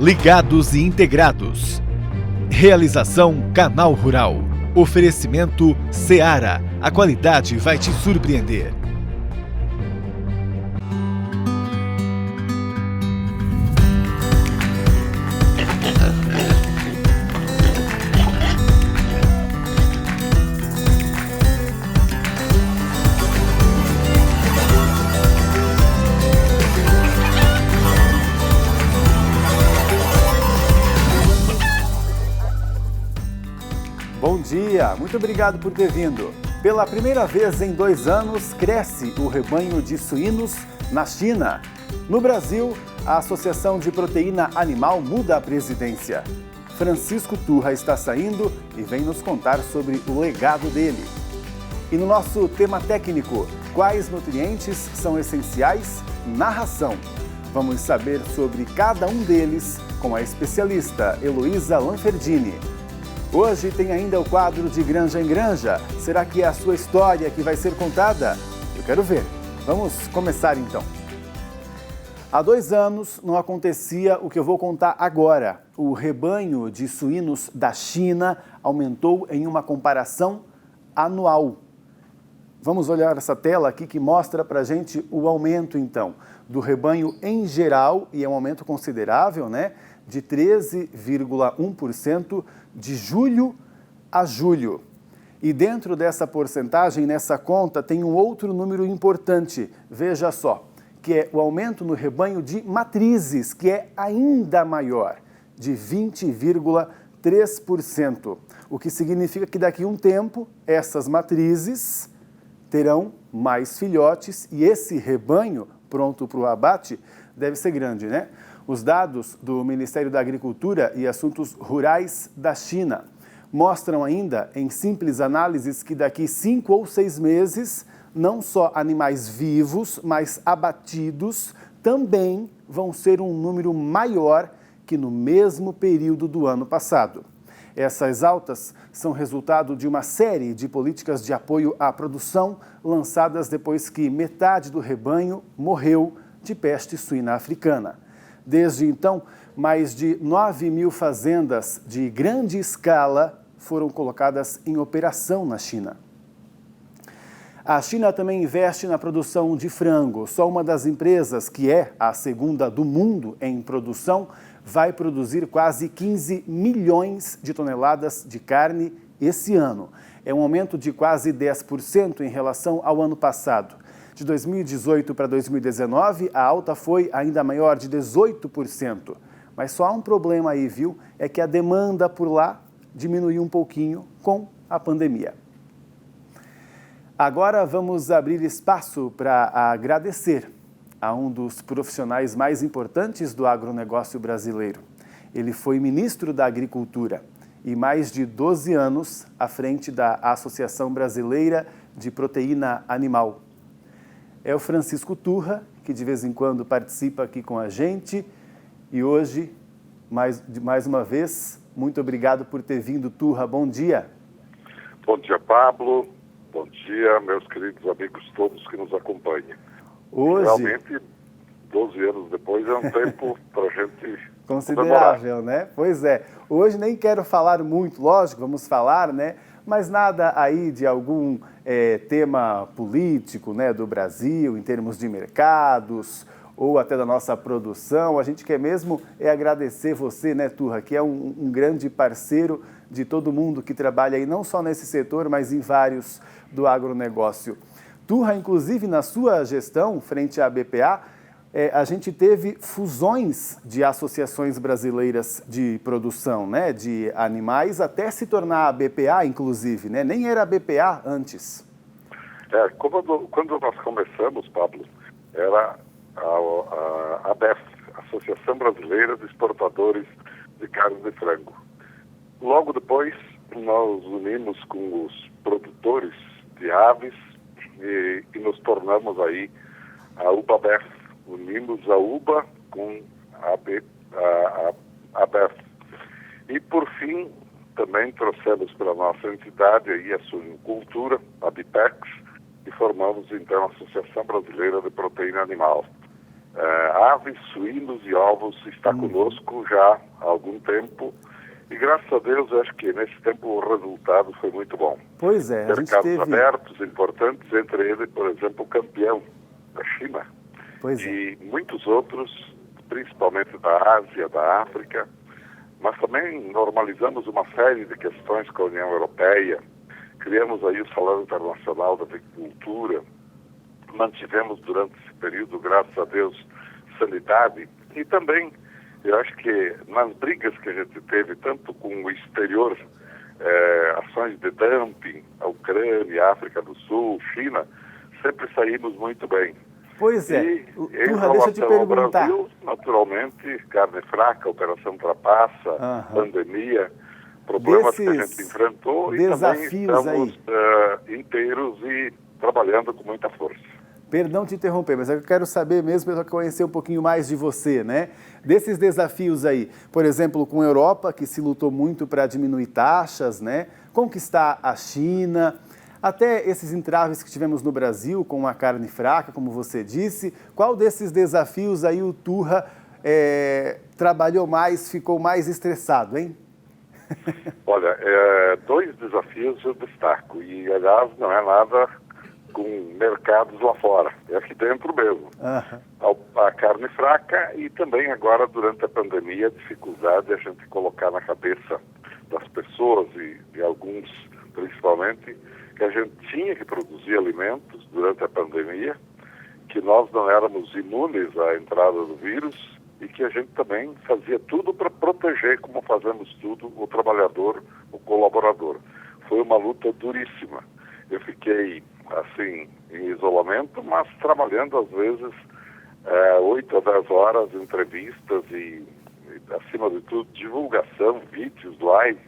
Ligados e integrados. Realização Canal Rural. Oferecimento Seara. A qualidade vai te surpreender. Bom dia, muito obrigado por ter vindo. Pela primeira vez em 2 anos, cresce o rebanho de suínos na China. No Brasil, a Associação de Proteína Animal muda a presidência. Francisco Turra está saindo e vem nos contar sobre o legado dele. E no nosso tema técnico, quais nutrientes são essenciais na ração? Vamos saber sobre cada um deles com a especialista Heloísa Lanferdini. Hoje tem ainda o quadro de Granja em Granja. Será que é a sua história que vai ser contada? Eu quero ver. Vamos começar então. Há 2 anos não acontecia o que eu vou contar agora. O rebanho de suínos da China aumentou em uma comparação anual. Vamos olhar essa tela aqui que mostra pra gente o aumento então do rebanho em geral, e é um aumento considerável, né? De 13,1% de julho a julho. E dentro dessa porcentagem, nessa conta, tem um outro número importante, veja só, que é o aumento no rebanho de matrizes, que é ainda maior, de 20,3%. O que significa que daqui a um tempo, essas matrizes terão mais filhotes e esse rebanho pronto para o abate deve ser grande, né? Os dados do Ministério da Agricultura e Assuntos Rurais da China mostram ainda, em simples análises, que daqui 5 ou 6 meses, não só animais vivos, mas abatidos, também vão ser um número maior que no mesmo período do ano passado. Essas altas são resultado de uma série de políticas de apoio à produção lançadas depois que metade do rebanho morreu de peste suína africana. Desde então, mais de 9.000 fazendas de grande escala foram colocadas em operação na China. A China também investe na produção de frango. Só uma das empresas, que é a segunda do mundo em produção, vai produzir quase 15 milhões de toneladas de carne esse ano. É um aumento de quase 10% em relação ao ano passado. De 2018 para 2019, a alta foi ainda maior, de 18%. Mas só há um problema aí, viu? É que a demanda por lá diminuiu um pouquinho com a pandemia. Agora vamos abrir espaço para agradecer a um dos profissionais mais importantes do agronegócio brasileiro. Ele foi ministro da Agricultura e mais de 12 anos à frente da Associação Brasileira de Proteína Animal. É o Francisco Turra, que de vez em quando participa aqui com a gente. E hoje, mais uma vez, muito obrigado por ter vindo, Turra. Bom dia. Bom dia, Pablo. Bom dia, meus queridos amigos todos que nos acompanham. Hoje... Realmente, 12 anos depois é um tempo para a gente considerável, né? Pois é. Hoje nem quero falar muito, lógico, vamos falar, né? Mas nada aí de algum tema político, né, do Brasil, em termos de mercados ou até da nossa produção. A gente quer mesmo agradecer você, né, Turra, que é um grande parceiro de todo mundo que trabalha aí, não só nesse setor, mas em vários do agronegócio. Turra, inclusive, na sua gestão, frente à BPA, a gente teve fusões de associações brasileiras de produção, né, de animais, até se tornar a BPA, inclusive, né? Nem era a BPA antes. Quando nós começamos, Pablo, era a ABEF, Associação Brasileira de Exportadores de Carne de Frango. Logo depois, nós unimos com os produtores de aves e nos tornamos aí a UBABEF. Unimos a UBA com a ABEF. E, por fim, também trouxemos para a nossa entidade aí a suinocultura, a BIPEX, e formamos, então, a Associação Brasileira de Proteína Animal. aves, suínos e ovos está conosco já há algum tempo. E graças a Deus, acho que nesse tempo o resultado foi muito bom. Pois é, a gente Mercados teve... abertos, importantes, entre eles, por exemplo, o campeão da China. Pois é. E muitos outros, principalmente da Ásia, da África. Mas também normalizamos uma série de questões com a União Europeia. Criamos aí o Salão Internacional da Agricultura. Mantivemos durante esse período, graças a Deus, sanidade. E também, eu acho que nas brigas que a gente teve, tanto com o exterior, ações de dumping, a Ucrânia, a África do Sul, China, sempre saímos muito bem. Pois é. E em Turra, deixa eu te relação ao perguntar. Brasil, naturalmente, carne fraca, operação trapaça, pandemia, problemas que a gente enfrentou e também estamos inteiros e trabalhando com muita força. Perdão te interromper, mas eu quero saber mesmo, para conhecer um pouquinho mais de você, né? Desses desafios aí, por exemplo, com a Europa, que se lutou muito para diminuir taxas, né? Conquistar a China, até esses entraves que tivemos no Brasil com a carne fraca, como você disse. Qual desses desafios aí o Turra trabalhou mais, ficou mais estressado, hein? Olha, dois desafios eu destaco, e aliás não é nada com mercados lá fora, é aqui dentro mesmo. A carne fraca e também agora durante a pandemia a dificuldade de a gente colocar na cabeça das pessoas e de alguns principalmente que a gente tinha que produzir alimentos durante a pandemia, que nós não éramos imunes à entrada do vírus e que a gente também fazia tudo para proteger, como fazemos tudo, o trabalhador, o colaborador. Foi uma luta duríssima. Eu fiquei, assim, em isolamento, mas trabalhando, às vezes, 8 a 10 horas, entrevistas e, acima de tudo, divulgação, vídeos, live,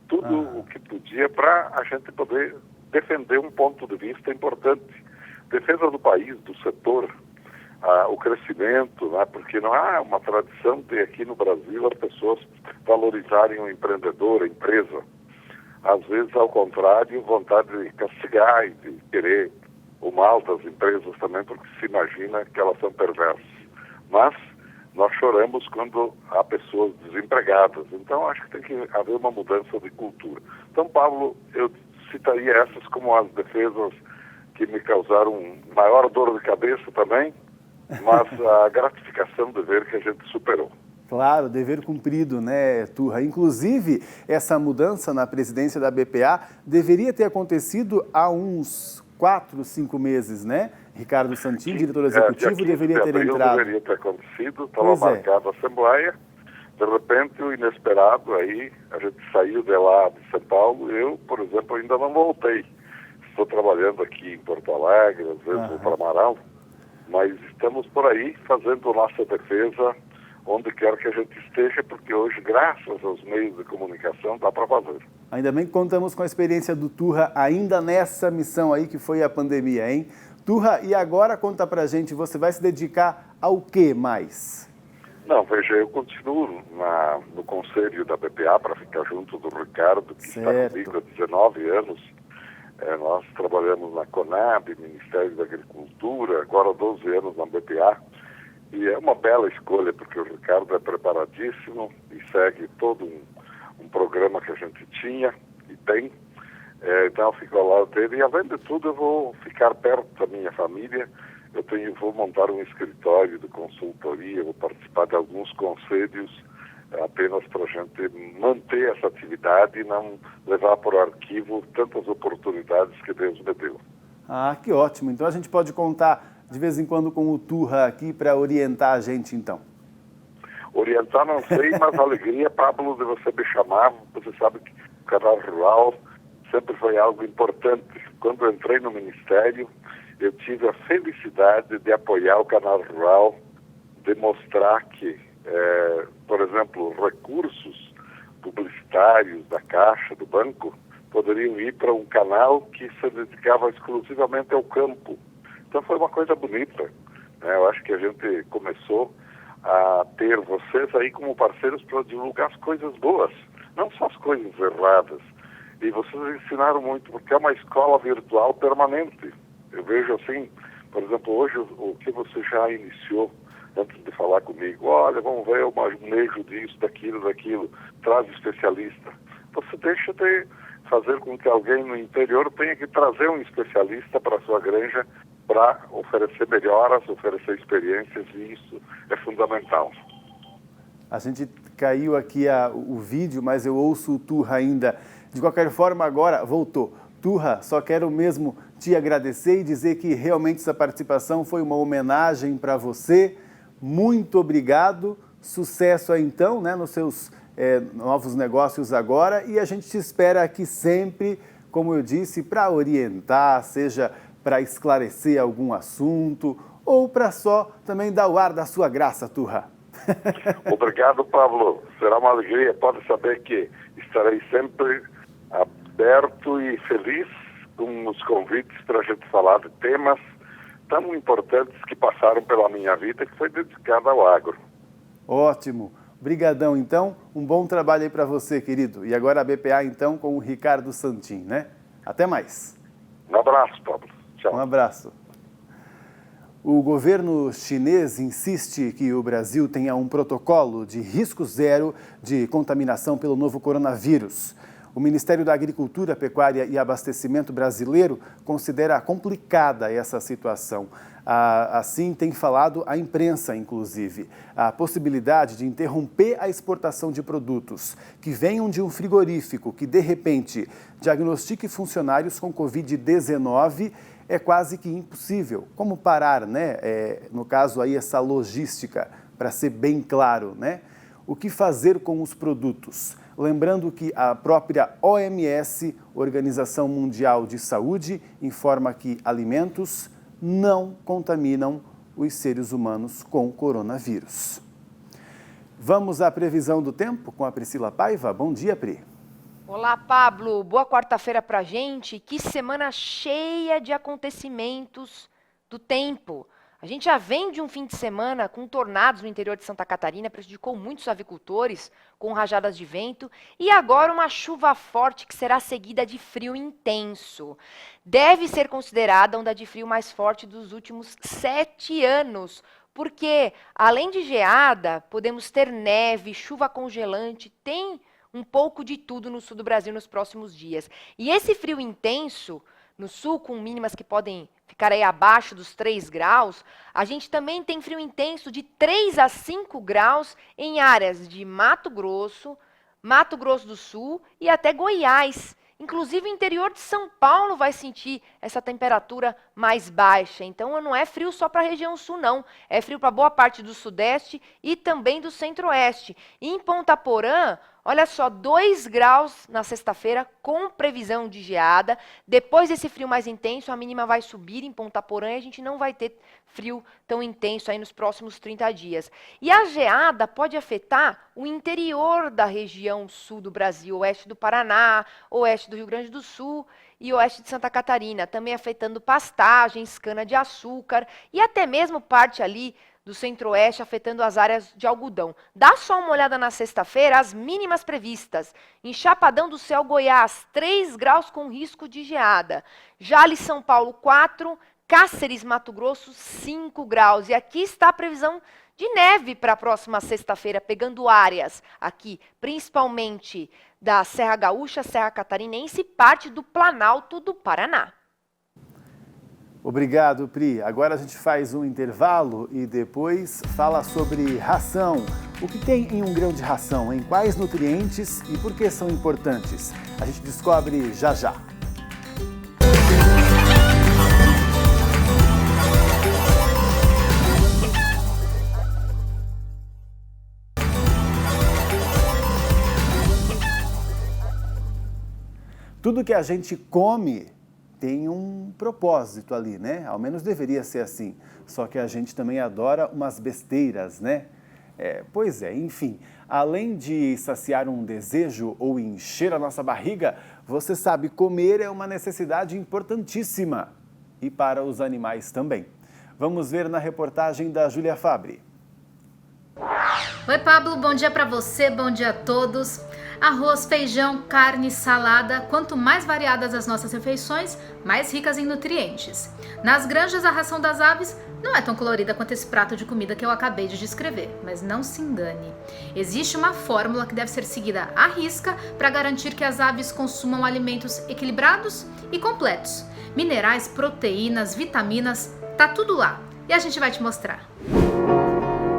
tudo o que podia para a gente poder defender um ponto de vista importante. Defesa do país, do setor, o crescimento, né? Porque não há uma tradição de aqui no Brasil as pessoas valorizarem o empreendedor, a empresa. Às vezes, ao contrário, vontade de castigar e de querer o mal das empresas também, porque se imagina que elas são perversas. Mas nós choramos quando há pessoas desempregadas. Então, acho que tem que haver uma mudança de cultura. Então, Pablo, eu citaria essas como as defesas que me causaram maior dor de cabeça também, mas a gratificação de ver que a gente superou. Claro, dever cumprido, né, Turra? Inclusive, essa mudança na presidência da BPA deveria ter acontecido há uns 4, 5 meses, né? Ricardo Santin, diretor executivo, deveria ter entrado. Deveria ter acontecido, estava marcada a Assembleia, de repente o inesperado, aí a gente saiu de lá de São Paulo, eu, por exemplo, ainda não voltei. Estou trabalhando aqui em Porto Alegre, às vezes vou para Amaral, mas estamos por aí fazendo nossa defesa onde quer que a gente esteja, porque hoje, graças aos meios de comunicação, dá para fazer. Ainda bem que contamos com a experiência do Turra ainda nessa missão aí que foi a pandemia, hein? Turra, e agora conta pra gente, você vai se dedicar ao que mais? Não, veja, eu continuo no conselho da BPA para ficar junto do Ricardo, que está comigo há 19 anos. Nós trabalhamos na Conab, Ministério da Agricultura, agora há 12 anos na BPA. E é uma bela escolha, porque o Ricardo é preparadíssimo e segue todo um programa que a gente tinha e tem. Então eu fico ao lado dele e, além de tudo, eu vou ficar perto da minha família. Vou montar um escritório de consultoria, vou participar de alguns conselhos apenas para a gente manter essa atividade e não levar para o arquivo tantas oportunidades que Deus me deu. Ah, que ótimo. Então a gente pode contar de vez em quando com o Turra aqui para orientar a gente, então. Orientar não sei, mas a alegria, Pablo, de você me chamar. Você sabe que o canal rural sempre foi algo importante. Quando eu entrei no Ministério, eu tive a felicidade de apoiar o canal rural, de mostrar que, por exemplo, recursos publicitários da Caixa, do banco, poderiam ir para um canal que se dedicava exclusivamente ao campo. Então foi uma coisa bonita, né? Eu acho que a gente começou a ter vocês aí como parceiros para divulgar as coisas boas, não só as coisas erradas. E vocês ensinaram muito, porque é uma escola virtual permanente. Eu vejo assim, por exemplo, hoje o que você já iniciou antes de falar comigo, olha, vamos ver o manejo disso, daquilo, traz especialista. Você deixa de fazer com que alguém no interior tenha que trazer um especialista para a sua granja para oferecer melhoras, oferecer experiências, e isso é fundamental. A gente caiu aqui o vídeo, mas eu ouço o Turra ainda. De qualquer forma, agora voltou. Turra, só quero mesmo te agradecer e dizer que realmente essa participação foi uma homenagem para você. Muito obrigado. Sucesso aí então, né, nos seus novos negócios agora. E a gente te espera aqui sempre, como eu disse, para orientar, seja para esclarecer algum assunto ou para só também dar o ar da sua graça, Turra. Obrigado, Pablo. Será uma alegria. Pode saber que estarei sempre aberto e feliz com os convites para a gente falar de temas tão importantes que passaram pela minha vida, que foi dedicada ao agro. Ótimo. Obrigadão, então. Um bom trabalho aí para você, querido. E agora a BPA, então, com o Ricardo Santin, né? Até mais. Um abraço, Pablo. Tchau. Um abraço. O governo chinês insiste que o Brasil tenha um protocolo de risco zero de contaminação pelo novo coronavírus. O Ministério da Agricultura, Pecuária e Abastecimento brasileiro considera complicada essa situação. Assim tem falado a imprensa, inclusive. A possibilidade de interromper a exportação de produtos que venham de um frigorífico que, de repente, diagnostique funcionários com Covid-19 é quase que impossível. Como parar, né? No caso aí, essa logística, para ser bem claro, né? O que fazer com os produtos? Lembrando que a própria OMS, Organização Mundial de Saúde, informa que alimentos não contaminam os seres humanos com coronavírus. Vamos à previsão do tempo com a Priscila Paiva. Bom dia, Pri. Olá, Pablo. Boa quarta-feira pra gente. Que semana cheia de acontecimentos do tempo. A gente já vem de um fim de semana com tornados no interior de Santa Catarina, prejudicou muitos avicultores com rajadas de vento, e agora uma chuva forte que será seguida de frio intenso. Deve ser considerada a onda de frio mais forte dos últimos 7 anos, porque além de geada, podemos ter neve, chuva congelante, tem um pouco de tudo no sul do Brasil nos próximos dias. E esse frio intenso, no sul, com mínimas que podem ficar aí abaixo dos 3 graus, a gente também tem frio intenso de 3 a 5 graus em áreas de Mato Grosso do Sul e até Goiás. Inclusive o interior de São Paulo vai sentir essa temperatura mais baixa. Então não é frio só para a região sul, não. É frio para boa parte do sudeste e também do centro-oeste. E em Ponta Porã, olha só, 2 graus na sexta-feira com previsão de geada. Depois desse frio mais intenso, a mínima vai subir em Ponta Porã e a gente não vai ter frio tão intenso aí nos próximos 30 dias. E a geada pode afetar o interior da região sul do Brasil, oeste do Paraná, oeste do Rio Grande do Sul e oeste de Santa Catarina, também afetando pastagens, cana-de-açúcar e até mesmo parte ali do centro-oeste, afetando as áreas de algodão. Dá só uma olhada na sexta-feira, as mínimas previstas. Em Chapadão do Céu, Goiás, 3 graus com risco de geada. Jales, São Paulo, 4, Cáceres, Mato Grosso, 5 graus. E aqui está a previsão de neve para a próxima sexta-feira, pegando áreas aqui, principalmente da Serra Gaúcha, Serra Catarinense e parte do Planalto do Paraná. Obrigado, Pri. Agora a gente faz um intervalo e depois fala sobre ração. O que tem em um grão de ração, em quais nutrientes e por que são importantes? A gente descobre já já. Tudo que a gente come tem um propósito ali, né? Ao menos deveria ser assim. Só que a gente também adora umas besteiras, né? Pois é, enfim. Além de saciar um desejo ou encher a nossa barriga, você sabe, comer é uma necessidade importantíssima. E para os animais também. Vamos ver na reportagem da Júlia Fabre. Oi, Pablo, bom dia para você, bom dia a todos. Arroz, feijão, carne, salada, quanto mais variadas as nossas refeições, mais ricas em nutrientes. Nas granjas, a ração das aves Não é tão colorida quanto esse prato de comida que eu acabei de descrever, mas não se engane. Existe uma fórmula que deve ser seguida à risca para garantir que as aves consumam alimentos equilibrados e completos. Minerais, proteínas, vitaminas, tá tudo lá. E a gente vai te mostrar.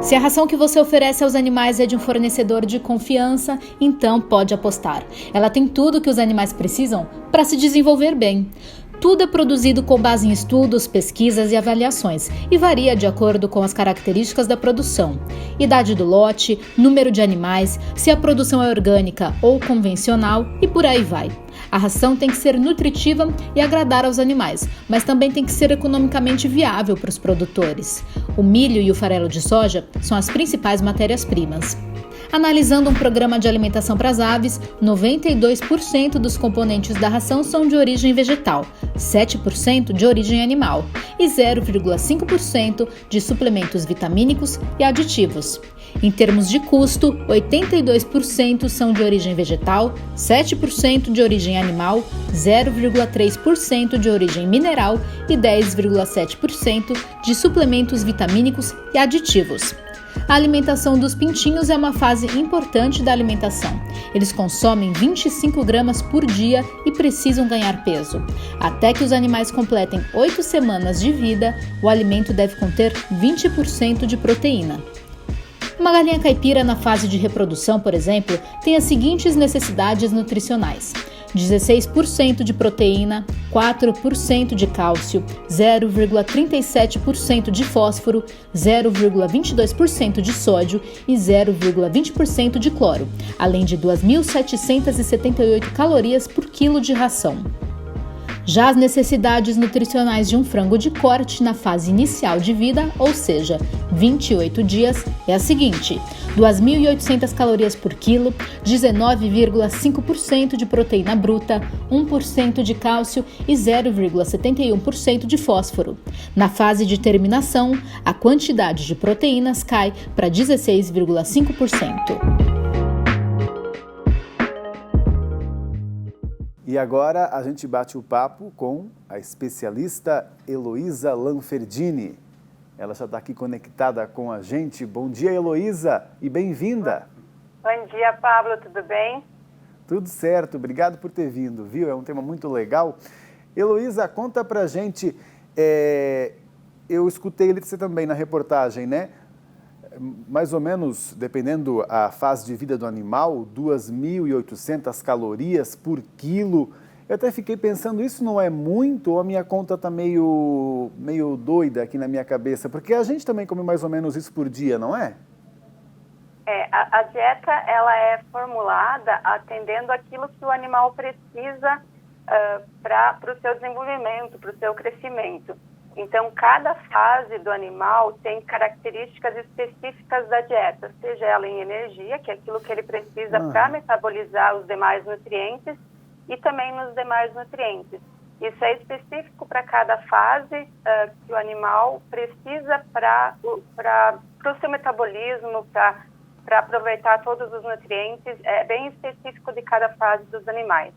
Se a ração que você oferece aos animais é de um fornecedor de confiança, então pode apostar. Ela tem tudo o que os animais precisam para se desenvolver bem. Tudo é produzido com base em estudos, pesquisas e avaliações e varia de acordo com as características da produção. Idade do lote, número de animais, se a produção é orgânica ou convencional e por aí vai. A ração tem que ser nutritiva e agradar aos animais, mas também tem que ser economicamente viável para os produtores. O milho e o farelo de soja são as principais matérias-primas. Analisando um programa de alimentação para as aves, 92% dos componentes da ração são de origem vegetal, 7% de origem animal e 0,5% de suplementos vitamínicos e aditivos. Em termos de custo, 82% são de origem vegetal, 7% de origem animal, 0,3% de origem mineral e 10,7% de suplementos vitamínicos e aditivos. A alimentação dos pintinhos é uma fase importante da alimentação. Eles consomem 25 gramas por dia e precisam ganhar peso. Até que os animais completem 8 semanas de vida, o alimento deve conter 20% de proteína. Uma galinha caipira na fase de reprodução, por exemplo, tem as seguintes necessidades nutricionais: 16% de proteína, 4% de cálcio, 0,37% de fósforo, 0,22% de sódio e 0,20% de cloro, além de 2.778 calorias por quilo de ração. Já as necessidades nutricionais de um frango de corte na fase inicial de vida, ou seja, 28 dias, é a seguinte: 2.800 calorias por quilo, 19,5% de proteína bruta, 1% de cálcio e 0,71% de fósforo. Na fase de terminação, a quantidade de proteínas cai para 16,5%. E agora a gente bate o papo com a especialista Heloísa Lanferdini. Ela já está aqui conectada com a gente. Bom dia, Heloísa, e bem-vinda. Bom dia, Pablo, tudo bem? Tudo certo, obrigado por ter vindo, viu? É um tema muito legal. Heloísa, conta pra gente, eu escutei você também na reportagem, né? Mais ou menos, dependendo a fase de vida do animal, 2.800 calorias por quilo. Eu até fiquei pensando, isso não é muito ou a minha conta está meio doida aqui na minha cabeça? Porque a gente também come mais ou menos isso por dia, não é? A dieta ela é formulada atendendo aquilo que o animal precisa para o seu desenvolvimento, para o seu crescimento. Então, cada fase do animal tem características específicas da dieta, seja ela em energia, que é aquilo que ele precisa para metabolizar os demais nutrientes, e também nos demais nutrientes. Isso é específico para cada fase que o animal precisa para o seu metabolismo, para aproveitar todos os nutrientes, é bem específico de cada fase dos animais.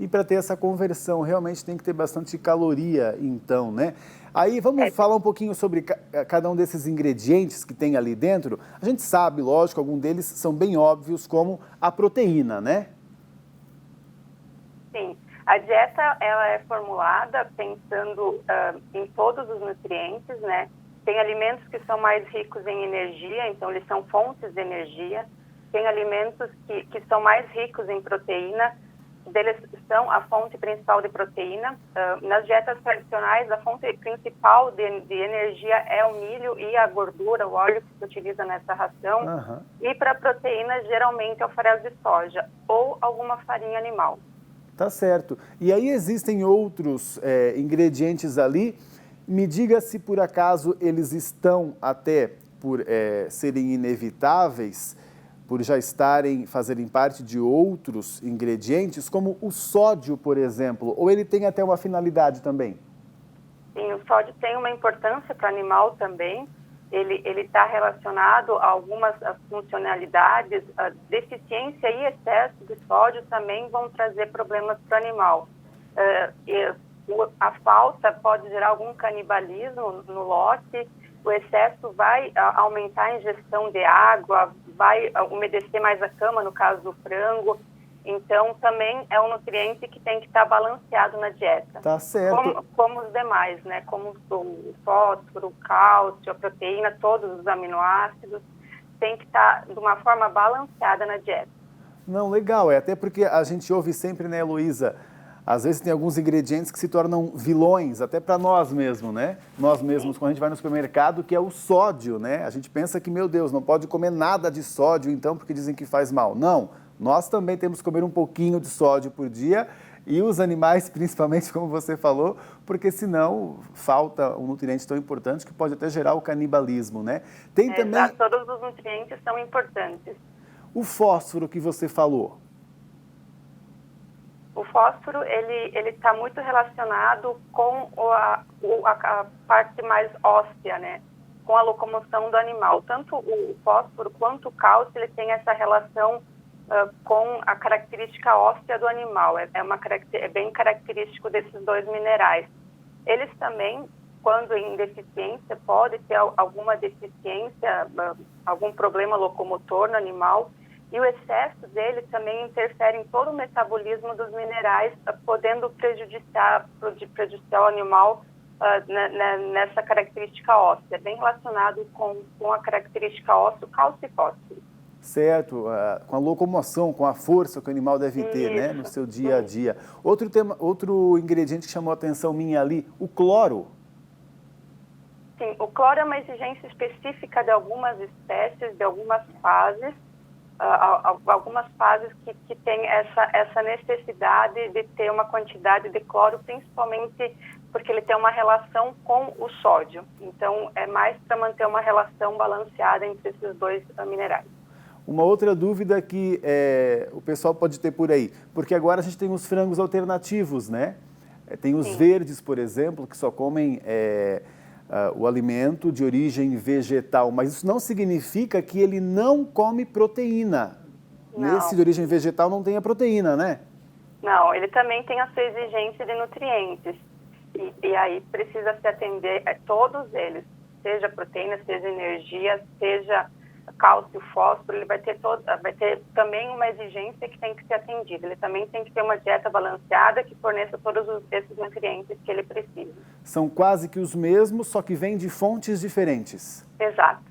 E para ter essa conversão, realmente tem que ter bastante caloria, então, né? Aí vamos falar um pouquinho sobre cada um desses ingredientes que tem ali dentro. A gente sabe, lógico, alguns deles são bem óbvios, como a proteína, né? Sim, a dieta ela é formulada pensando em todos os nutrientes, né? Tem alimentos que são mais ricos em energia, então eles são fontes de energia. Tem alimentos que são mais ricos em proteína, deles são a fonte principal de proteína. Nas dietas tradicionais, a fonte principal de energia é o milho e a gordura, o óleo que se utiliza nessa ração. E para proteína, geralmente é o farelo de soja ou alguma farinha animal. Tá certo. E aí existem outros ingredientes ali. Me diga se por acaso eles estão até por serem inevitáveis, por já fazerem parte de outros ingredientes, como o sódio, por exemplo, ou ele tem até uma finalidade também? Sim, o sódio tem uma importância para o animal também. Ele está relacionado a algumas funcionalidades. A deficiência e excesso de sódio também vão trazer problemas para o animal. A falta pode gerar algum canibalismo no lote. o excesso vai aumentar a ingestão de água, vai umedecer mais a cama, no caso do frango. Então, também é um nutriente que tem que estar balanceado na dieta. Tá certo. Como os demais, né? Como o fósforo, o cálcio, a proteína, todos os aminoácidos, tem que estar de uma forma balanceada na dieta. Não, legal. Até porque a gente ouve sempre, né, Heloísa? Às vezes tem alguns ingredientes que se tornam vilões, até para nós mesmos, né? Nós mesmos, quando a gente vai no supermercado, que é o sódio, né? A gente pensa que, meu Deus, não pode comer nada de sódio, então, porque dizem que faz mal. Não, nós também temos que comer um pouquinho de sódio por dia e os animais, principalmente, como você falou, porque senão falta um nutriente tão importante que pode até gerar o canibalismo, né? Tem também... Exato, todos os nutrientes são importantes. O fósforo que você falou. O fósforo, ele está muito relacionado com a parte mais óssea, né? Com a locomoção do animal. Tanto o fósforo quanto o cálcio, ele tem essa relação com a característica óssea do animal. É bem característico desses dois minerais. Eles também, quando em deficiência, pode ter alguma deficiência, algum problema locomotor no animal. E o excesso dele também interfere em todo o metabolismo dos minerais, podendo prejudicar o animal nessa característica óssea, bem relacionado com a característica óssea, cálcio e fósforo. Certo, com a locomoção, com a força que o animal deve ter, né, no seu dia a dia. Outro ingrediente que chamou a atenção minha ali, o cloro. Sim, o cloro é uma exigência específica de algumas espécies, de algumas fases, algumas fases que têm essa necessidade de ter uma quantidade de cloro, principalmente porque ele tem uma relação com o sódio. Então, é mais para manter uma relação balanceada entre esses dois minerais. Uma outra dúvida que o pessoal pode ter por aí, porque agora a gente tem os frangos alternativos, né? Tem os verdes, por exemplo, que só comem o alimento de origem vegetal, mas isso não significa que ele não come proteína. Não. Nesse de origem vegetal não tem a proteína, né? Não, ele também tem a sua exigência de nutrientes. E aí precisa se atender a todos eles, seja proteína, seja energia, seja cálcio, fósforo, ele vai ter também uma exigência que tem que ser atendida. Ele também tem que ter uma dieta balanceada que forneça todos esses nutrientes que ele precisa. São quase que os mesmos, só que vêm de fontes diferentes. Exato.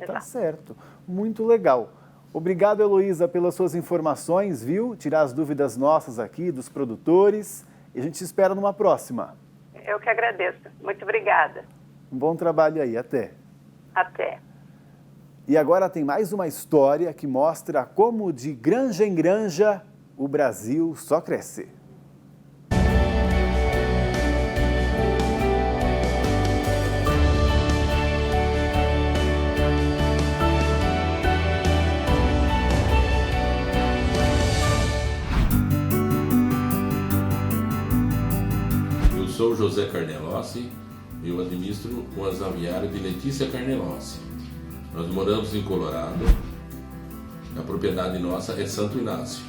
Tá certo. Muito legal. Obrigado, Heloísa, pelas suas informações, viu? Tirar as dúvidas nossas aqui, dos produtores. E a gente se espera numa próxima. Eu que agradeço. Muito obrigada. Um bom trabalho aí. Até. Até. E agora tem mais uma história que mostra como de granja em granja o Brasil só cresce. Eu sou José Carnelossi, eu administro o aviário de Letícia Carnelossi. Nós moramos em Colorado, a propriedade nossa é Santo Inácio.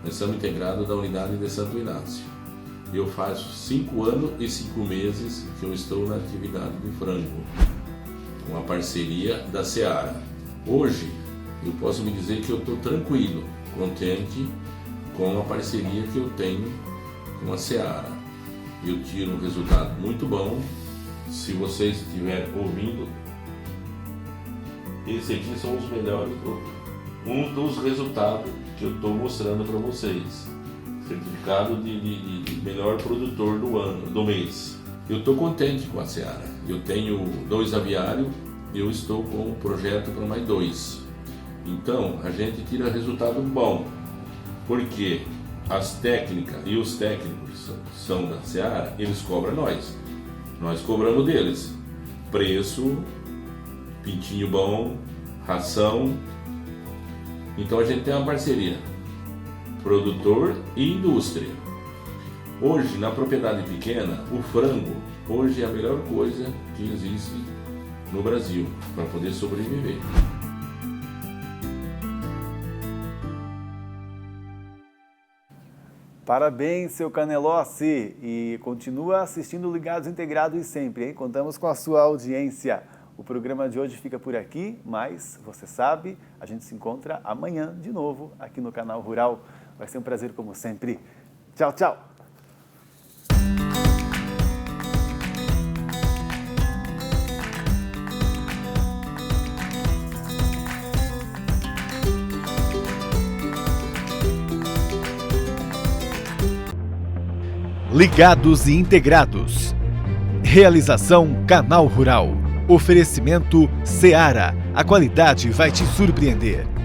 Nós somos integrados da unidade de Santo Inácio. Eu faço 5 anos e 5 meses que eu estou na atividade de frango, com a parceria da Seara. Hoje, eu posso me dizer que eu estou tranquilo, contente com a parceria que eu tenho com a Seara. Eu tiro um resultado muito bom. Se vocês estiverem ouvindo, esse aqui são os melhores, um dos resultados que eu estou mostrando para vocês. Certificado de melhor produtor do mês. Eu estou contente com a Seara. Eu tenho 2 aviários, eu estou com um projeto para mais 2. Então, a gente tira resultado bom, porque as técnicas e os técnicos são da Seara, eles cobram nós cobramos deles preço, pintinho bom, ração. Então a gente tem uma parceria, produtor e indústria. Hoje, na propriedade pequena, o frango hoje é a melhor coisa que existe no Brasil para poder sobreviver. Parabéns, seu Canelossi, e continua assistindo Ligados Integrados sempre, hein? Contamos com a sua audiência. O programa de hoje fica por aqui, mas você sabe, a gente se encontra amanhã de novo aqui no Canal Rural. Vai ser um prazer como sempre. Tchau, tchau! Ligados e Integrados. Realização Canal Rural. Oferecimento Seara. A qualidade vai te surpreender.